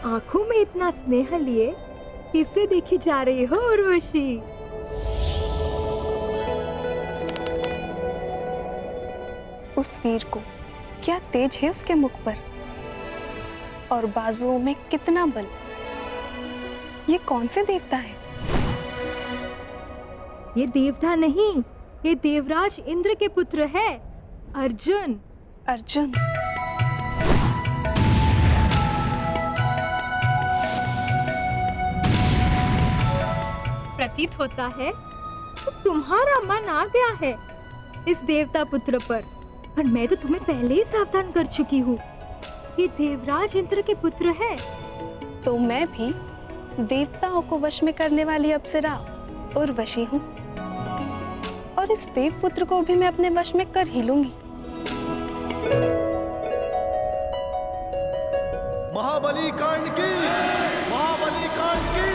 आंखों में इतना स्नेह लिए किससे देखी जा रही हो उर्वशी? उस वीर को क्या तेज है उसके मुख पर और बाजुओं में कितना बल। ये कौन से देवता है? ये देवता नहीं, ये देवराज इंद्र के पुत्र है, अर्जुन। अर्जुन? प्रतीत होता है तो तुम्हारा मन आ गया है इस देवता पुत्र पर मैं तो तुम्हें पहले ही सावधान कर चुकी हूँ। ये देवराज इंद्र के पुत्र है। तो मैं भी देवताओं को वश में करने वाली अप्सरा उर्वशी हूँ और इस देवपुत्र को भी मैं अपने वश में कर ही लूंगी। महाबली कांड की, महाबली कांड की,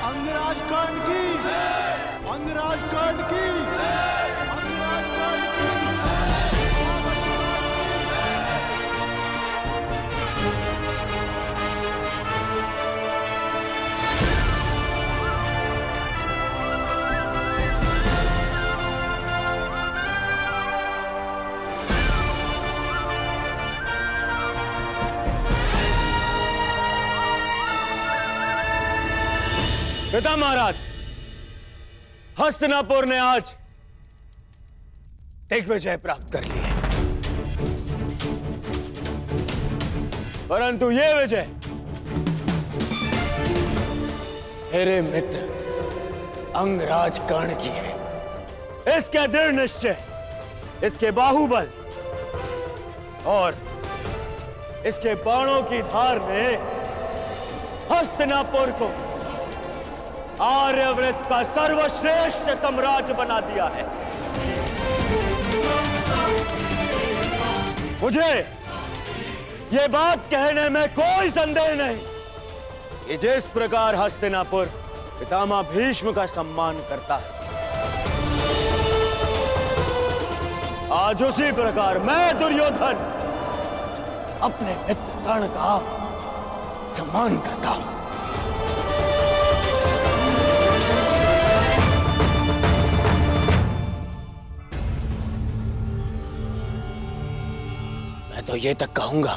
अंगराज कांड की, अंगराज कांड की, अंगराज कांड की। पिता महाराज, हस्तिनापुर ने आज दिग्विजय प्राप्त कर ली है, परंतु ये विजय मेरे मित्र अंगराज कर्ण की है। इसके दृढ़ निश्चय, इसके बाहुबल और इसके बाणों की धार ने हस्तिनापुर को आर्यवृत्त का सर्वश्रेष्ठ साम्राज्य बना दिया है। मुझे ये बात कहने में कोई संदेह नहीं कि जिस प्रकार हस्तिनापुर पितामह भीष्म का सम्मान करता है, आज उसी प्रकार मैं दुर्योधन अपने मित्र कर्ण का सम्मान करता हूं। तो ये तक कहूंगा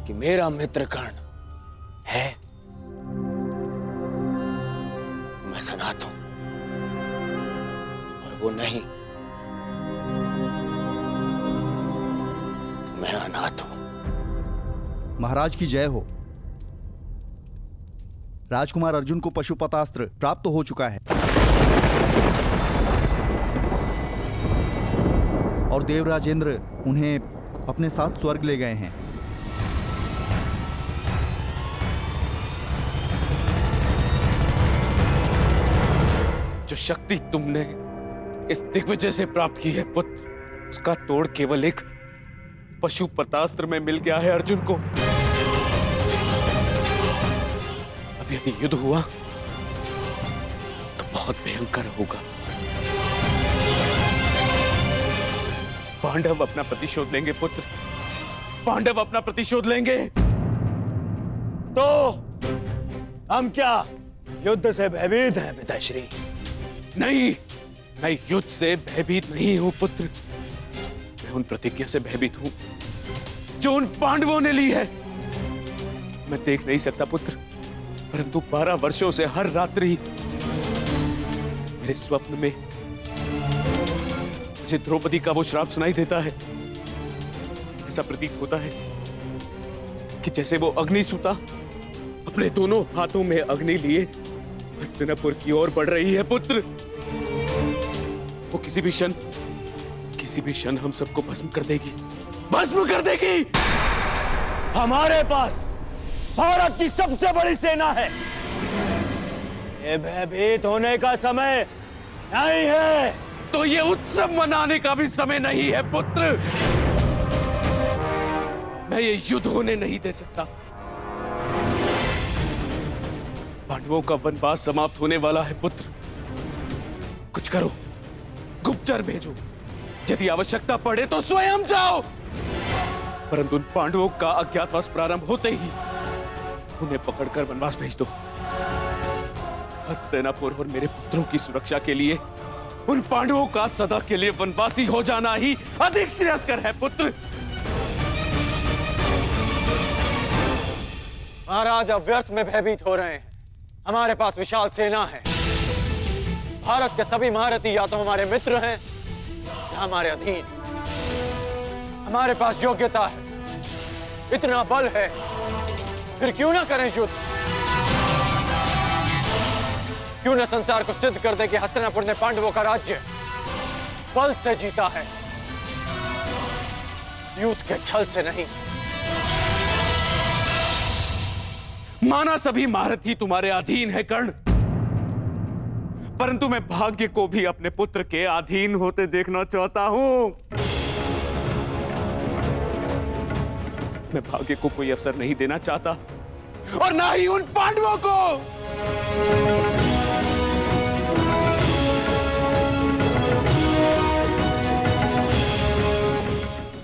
कि मेरा मित्र कर्ण है तो मैं सनाथ हूं और वो नहीं तो मैं अनाथ हूं। महाराज की जय हो। राजकुमार अर्जुन को पशुपतास्त्र प्राप्त हो चुका है और देवराज इंद्र उन्हें अपने साथ स्वर्ग ले गए हैं। जो शक्ति तुमने इस दिग्विजय से प्राप्त की है पुत्र, उसका तोड़ केवल एक पशुपतास्त्र में मिल गया है अर्जुन को। अब यदि युद्ध हुआ तो बहुत भयंकर होगा। पांडव अपना प्रतिशोध लेंगे पुत्र, पांडव अपना प्रतिशोध लेंगे। तो हम क्या युद्ध से भयभीत हैं पिताश्री? नहीं, मैं युद्ध से भयभीत नहीं हूं पुत्र। मैं उन प्रतिज्ञा से भयभीत हूं जो उन पांडवों ने ली है। मैं देख नहीं सकता पुत्र, परंतु 12 वर्षों से हर रात्रि मेरे स्वप्न में मुझे द्रौपदी का वो श्राप सुनाई देता है। ऐसा प्रतीत होता है कि जैसे वो अग्निसुता अपने दोनों हाथों में अग्नि लिए हस्तिनापुर की ओर बढ़ रही है पुत्र। वो किसी भी क्षण हम सबको भस्म कर देगी, भस्म कर देगी। हमारे पास भारत की सबसे बड़ी सेना है। ये भयभीत होने का समय नहीं है। तो ये उत्सव मनाने का भी समय नहीं है पुत्र। मैं ये युद्ध होने नहीं दे सकता। पांडवों का वनवास समाप्त होने वाला है पुत्र। कुछ करो, गुप्तचर भेजो, यदि आवश्यकता पड़े तो स्वयं जाओ। परंतु उन पांडवों का अज्ञातवास प्रारंभ होते ही उन्हें पकड़कर वनवास भेज दो। हस्तिनापुर और मेरे पुत्रों की सुरक्षा के लिए उन पांडवों का सदा के लिए वनवासी हो जाना ही अधिक श्रेयस्कर है पुत्र। महाराज अब व्यर्थ में भयभीत हो रहे हैं। हमारे पास विशाल सेना है। भारत के सभी महारथी या तो हमारे मित्र हैं या हमारे अधीन। हमारे पास योग्यता है, इतना बल है, फिर क्यों ना करें युद्ध? क्यों ना संसार को सिद्ध कर दे कि हस्तिनापुर ने पांडवों का राज्य बल से जीता है, युद्ध के छल से नहीं। माना सभी महारथी तुम्हारे अधीन है कर्ण, परंतु मैं भाग्य को भी अपने पुत्र के अधीन होते देखना चाहता हूं। मैं भाग्य को कोई अवसर नहीं देना चाहता और ना ही उन पांडवों को।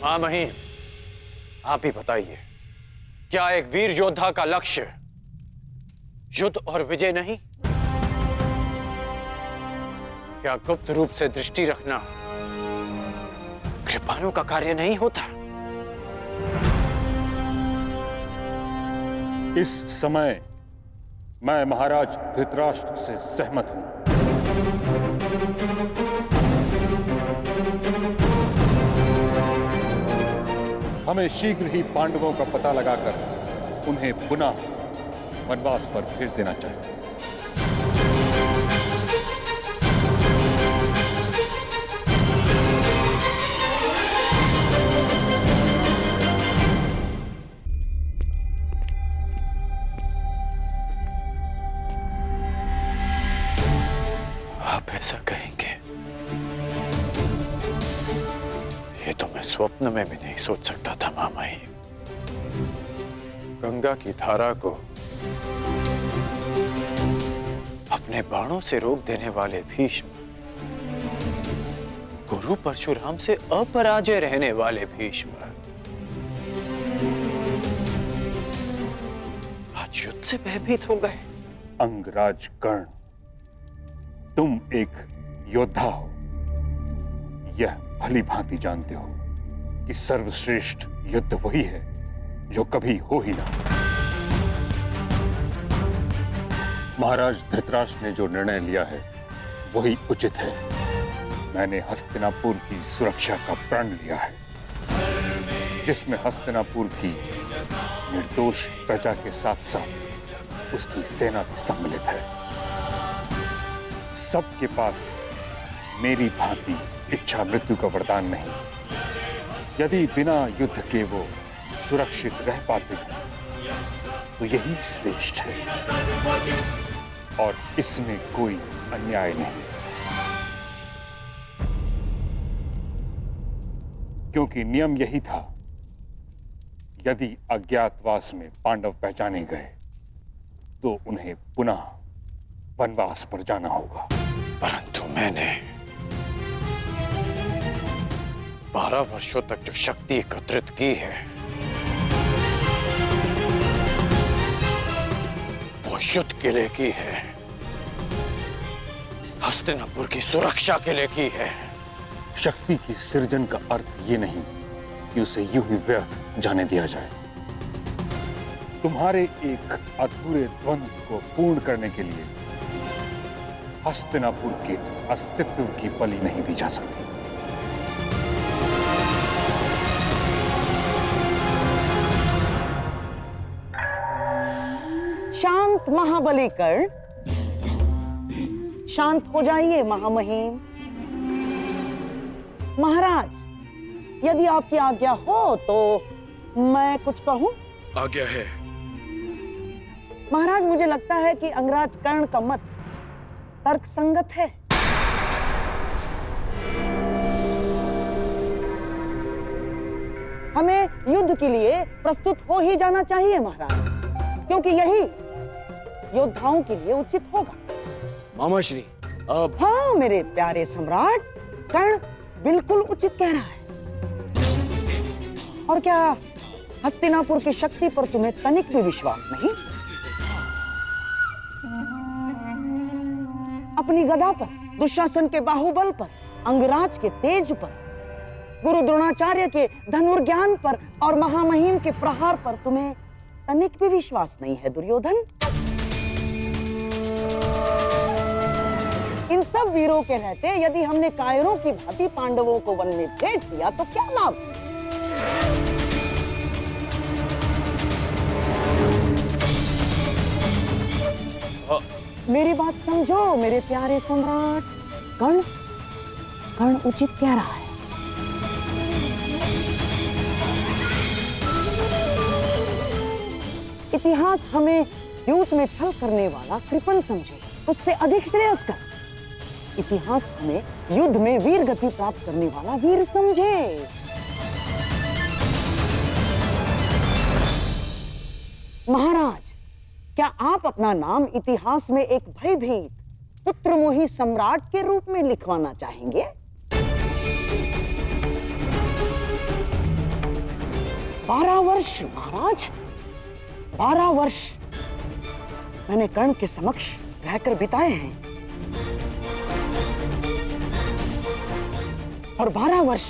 महामहिम, आप ही बताइए, क्या एक वीर योद्धा का लक्ष्य युद्ध और विजय नहीं? क्या गुप्त रूप से दृष्टि रखना कृपाणु का कार्य नहीं होता? इस समय मैं महाराज धृतराष्ट्र से सहमत हूं। हमें शीघ्र ही पांडवों का पता लगाकर उन्हें पुनः वनवास पर भेज देना चाहिए। आप ऐसा कहेंगे ये तो मैं स्वप्न में भी नहीं सोच सकता था महामहिम। गंगा की धारा को अपने बाणों से रोक देने वाले भीष्म, गुरु परशुराम से अपराजय रहने वाले भीष्म, आज युद्ध से भयभीत हो गए। अंगराज कर्ण, तुम एक योद्धा हो, यह भली भांति जानते हो कि सर्वश्रेष्ठ युद्ध वही है जो कभी हो ही ना। महाराज धृतराष्ट्र ने जो निर्णय लिया है वही उचित है। मैंने हस्तिनापुर की सुरक्षा का प्रण लिया है, जिसमें हस्तिनापुर की निर्दोष प्रजा के साथ साथ उसकी सेना भी सम्मिलित है। सबके पास मेरी भांति इच्छा मृत्यु का वरदान नहीं। यदि बिना युद्ध के वो सुरक्षित रह पाते हैं तो यही श्रेष्ठ है और इसमें कोई अन्याय नहीं, क्योंकि नियम यही था। यदि अज्ञातवास में पांडव पहचाने गए तो उन्हें पुनः वनवास पर जाना होगा। परंतु मैंने 12 वर्षों तक जो शक्ति एकत्रित की है वो युद्ध के लिए की है, हस्तिनापुर की सुरक्षा के लिए की है। शक्ति की सृजन का अर्थ ये नहीं कि उसे यूं ही व्यर्थ जाने दिया जाए। तुम्हारे एक अधूरे द्वंद्व को पूर्ण करने के लिए हस्तिनापुर के अस्तित्व की बलि नहीं दी जा सकती। शांत महाबली कर्ण, शांत हो जाइए महामहिम। महाराज, यदि आपकी आज्ञा हो तो मैं कुछ कहूं? आज्ञा है। महाराज, मुझे लगता है कि अंगराज कर्ण का मत तर्कसंगत है। हमें युद्ध के लिए प्रस्तुत हो ही जाना चाहिए महाराज, क्योंकि यही योद्धाओं के लिए उचित होगा। मामाश्री, अब हाँ मेरे प्यारे सम्राट, कर्ण बिल्कुल उचित कह रहा है। और क्या हस्तिनापुर की शक्ति पर तुम्हें तनिक भी विश्वास नहीं? अपनी गदा पर, दुशासन के बाहुबल पर, अंगराज के तेज पर, गुरु द्रोणाचार्य के धनुर्ज्ञान पर और महामहिम के प्रहार पर तुम्हें तनिक भी विश्वास नहीं है दुर्योधन? इन सब वीरों के रहते यदि हमने कायरों की भांति पांडवों को वन में भेज दिया तो क्या लाभ? मेरी बात समझो मेरे प्यारे सम्राट। कर्ण उचित कह रहा है। इतिहास हमें युद्ध में छल करने वाला कृपण समझे, उससे अधिक श्रेयस्कर। इतिहास हमें युद्ध में वीर गति प्राप्त करने वाला वीर समझे। महाराज, क्या आप अपना नाम इतिहास में एक भयभीत पुत्रमोही सम्राट के रूप में लिखवाना चाहेंगे? बारह वर्ष महाराज, 12 वर्ष मैंने कर्ण के समक्ष रहकर बिताए हैं और 12 वर्ष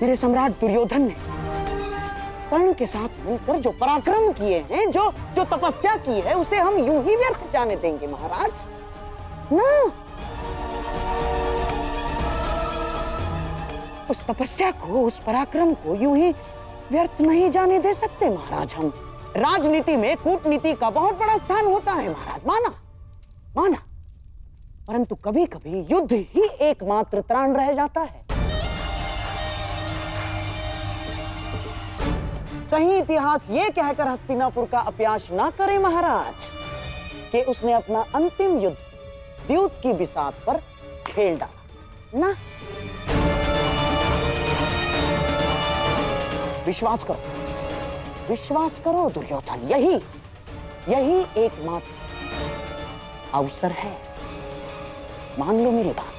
मेरे सम्राट दुर्योधन ने कर्ण के साथ मिलकर जो पराक्रम किए हैं, जो तपस्या की है, उसे हम यूं ही व्यर्थ जाने देंगे महाराज? ना, उस तपस्या को, उस पराक्रम को यूं ही व्यर्थ नहीं जाने दे सकते महाराज हम। राजनीति में कूटनीति का बहुत बड़ा स्थान होता है महाराज, माना, परंतु कभी कभी युद्ध ही एकमात्र त्राण रह जाता है। कहीं इतिहास ये कहकर हस्तिनापुर का अपयाश ना करे महाराज कि उसने अपना अंतिम युद्ध द्यूत की बिसात पर खेल डाला ना। विश्वास करो दुर्योधन, यही एकमात्र अवसर है। मान लो मेरी बात।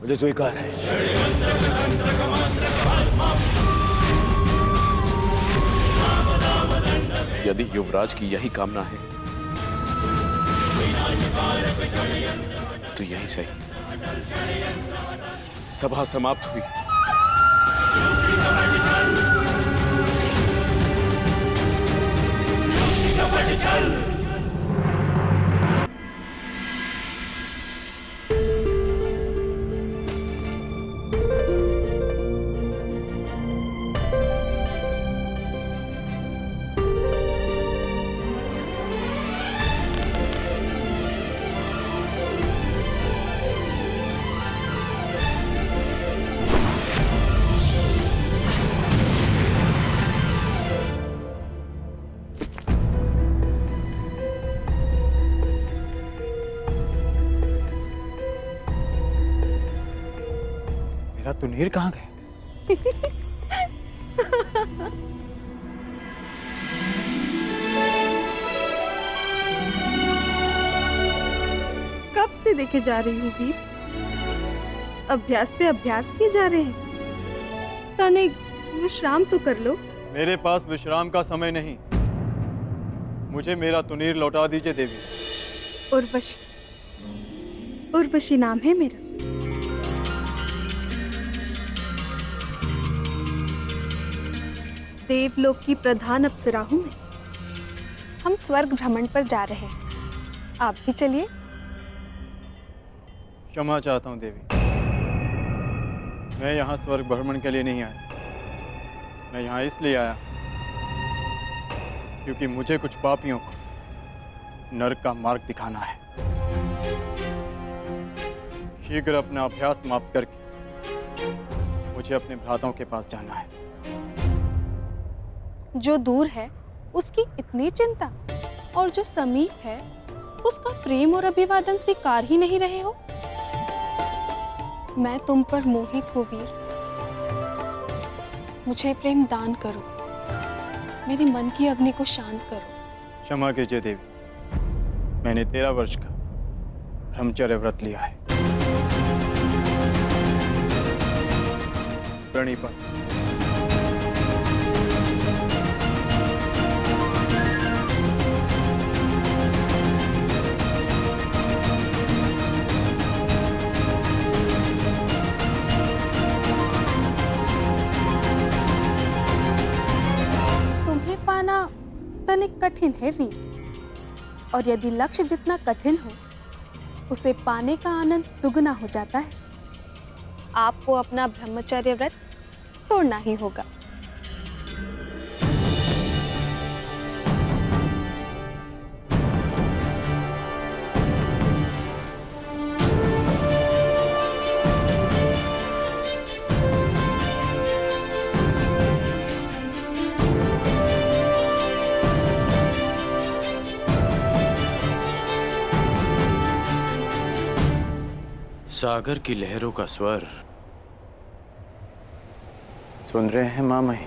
मुझे स्वीकार है। यदि युवराज की यही कामना है तो यही सही। सभा समाप्त हुई। मेरा तुनीर कहाँ गए? कब से देखे जा रही हूँ वीर, अभ्यास पे अभ्यास किए जा रहे हैं। तनिक विश्राम तो कर लो। मेरे पास विश्राम का समय नहीं। मुझे मेरा तुनीर लौटा दीजिए देवी। उर्वशी नाम है मेरा। देवलोक की प्रधान अप्सरा हूँ मैं। हम स्वर्ग भ्रमण पर जा रहे हैं, आप भी चलिए। क्षमा चाहता हूँ देवी, मैं यहाँ स्वर्ग भ्रमण के लिए नहीं आया। मैं यहाँ इसलिए आया क्योंकि मुझे कुछ पापियों को नरक का मार्ग दिखाना है। शीघ्र अपना अभ्यास समाप्त करके मुझे अपने भ्राताओं के पास जाना है। जो दूर है उसकी इतनी चिंता, और जो समीप है उसका प्रेम और अभिवादन स्वीकार ही नहीं रहे हो। मैं तुम पर मोहित हूँ वीर, मुझे प्रेम दान करो, मेरे मन की अग्नि को शांत करो। क्षमा कीजिए देवी, मैंने 13 वर्ष का ब्रह्मचर्य व्रत लिया है। प्रणिपात। तुम्हें पाना तनिक कठिन है वीर, और यदि लक्ष्य जितना कठिन हो उसे पाने का आनंद दुगना हो जाता है। आपको अपना ब्रह्मचर्य व्रत तोड़ना ही होगा। सागर की लहरों का स्वर सुन रहे हैं मामही?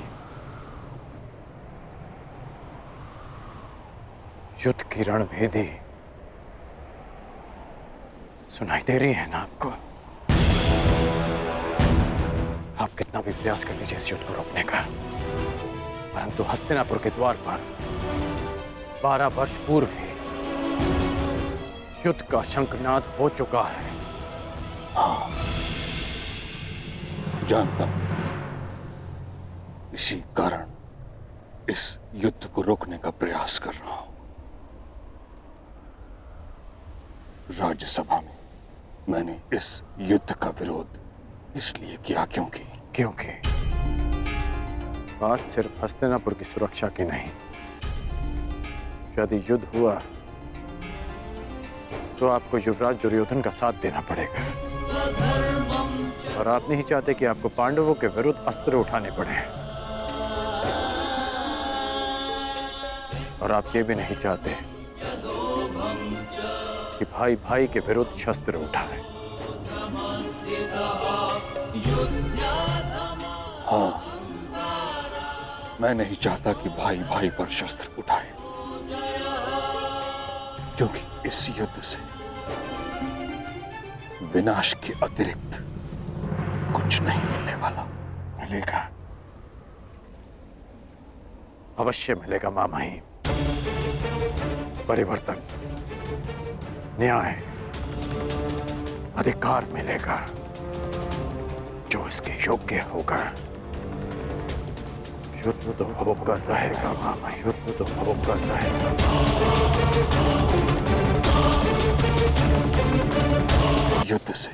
युद्ध की रणभेदी सुनाई दे रही है ना आपको? आप कितना भी प्रयास कर लीजिए इस युद्ध को रोकने का, परंतु हस्तिनापुर के द्वार पर 12 वर्ष पूर्व ही युद्ध का शंखनाद हो चुका है। हाँ, जानता हूं। इसी कारण इस युद्ध को रोकने का प्रयास कर रहा हूं। राज्यसभा में मैंने इस युद्ध का विरोध इसलिए किया क्योंकि बात सिर्फ हस्तिनापुर की सुरक्षा की नहीं। यदि युद्ध हुआ तो आपको युवराज दुर्योधन का साथ देना पड़ेगा, और आप नहीं चाहते कि आपको पांडवों के विरुद्ध अस्त्र उठाने पड़े, और आप ये भी नहीं चाहते कि भाई भाई के विरुद्ध शस्त्र उठाए। हाँ, मैं नहीं चाहता कि भाई भाई पर शस्त्र उठाए, क्योंकि इस युद्ध से विनाश के अतिरिक्त कुछ नहीं मिलने वाला। मिलेगा, अवश्य मिलेगा मामाही। परिवर्तन, न्याय, अधिकार मिलेगा जो इसके योग्य होगा। युद्ध तो होकर रहेगा मामा, युद्ध तो होकर रहेगा। युद्ध से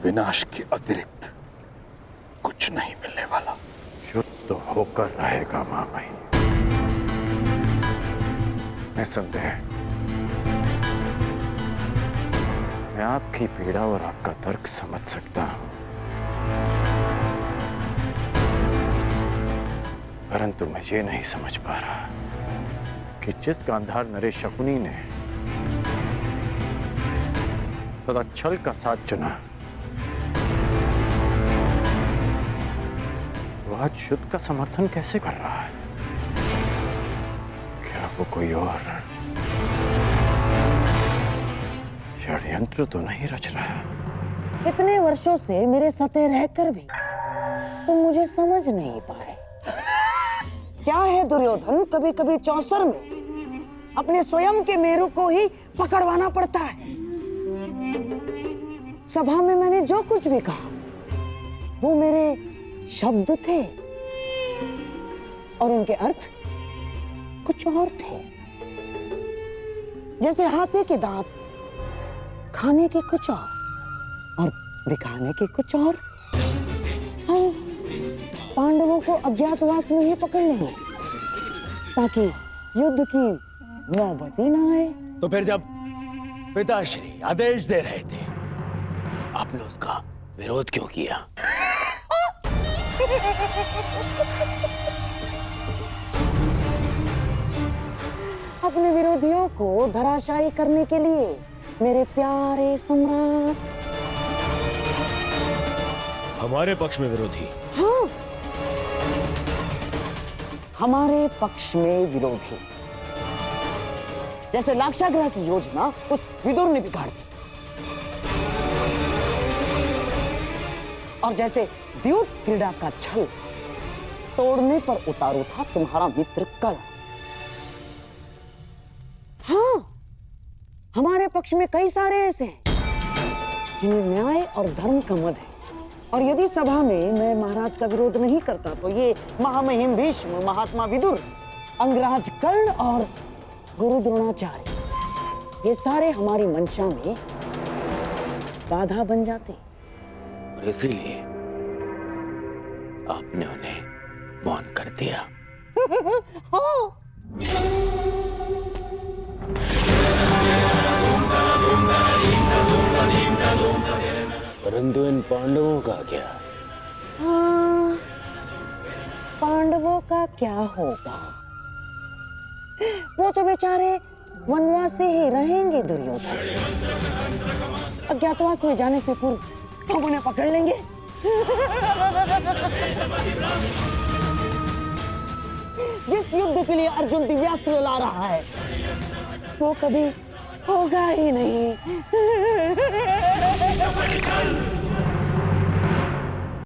विनाश के अतिरिक्त कुछ नहीं मिलने वाला। युद्ध तो होकर रहेगा मामा। निसंदेह मैं आपकी पीड़ा और आपका तर्क समझ सकता हूं, परंतु मैं ये नहीं समझ पा रहा कि जिस गांधार नरेश शकुनी ने सदा छल का साथ चुना, वह आज युद्ध का समर्थन कैसे कर रहा है? क्या वो कोई और षड्यंत्र तो नहीं रच रहा? इतने वर्षों से मेरे सते रहकर भी तुम मुझे समझ नहीं पाए। क्या है दुर्योधन, कभी कभी चौसर में अपने स्वयं के मेरु को ही पकड़वाना पड़ता है। सभा में मैंने जो कुछ भी कहा वो मेरे शब्द थे और उनके अर्थ कुछ और थे। जैसे हाथी के दांत खाने के कुछ और दिखाने के कुछ और। हम पांडवों को अज्ञातवास में ही पकड़ लेंगे ताकि युद्ध की नौबत ही ना आए। तो फिर जब पिताश्री आदेश दे रहे थे, आपने उसका विरोध क्यों किया? अपने विरोधियों को धराशायी करने के लिए मेरे प्यारे सम्राट। हमारे पक्ष में विरोधी? हाँ, हमारे पक्ष में विरोधी। जैसे लाक्षागृह की योजना उस विदुर ने बिगाड़ दी, और जैसे द्यूत क्रीड़ा का छल तोड़ने पर उतारू था तुम्हारा मित्र कर्ण। हाँ, हमारे पक्ष में कई सारे ऐसे हैं जिन्हें न्याय और धर्म का मद है, और यदि सभा में मैं महाराज का विरोध नहीं करता तो ये महामहिम भीष्म, महात्मा विदुर, अंगराज कर्ण और गुरु द्रोणाचार्य, ये सारे हमारी मंशा में बाधा बन जाते। और इसीलिए आपने उन्हें मौन कर दिया। हाँ। परंतु इन पांडवों का क्या? हाँ, पांडवों का क्या होगा? वो तो बेचारे वनवासी ही रहेंगे दुर्योधन। अज्ञातवास में जाने से पूर्व हम उन्हें पकड़ लेंगे। जिस युद्ध के लिए अर्जुन दिव्यास्त्र ला रहा है वो कभी होगा ही नहीं।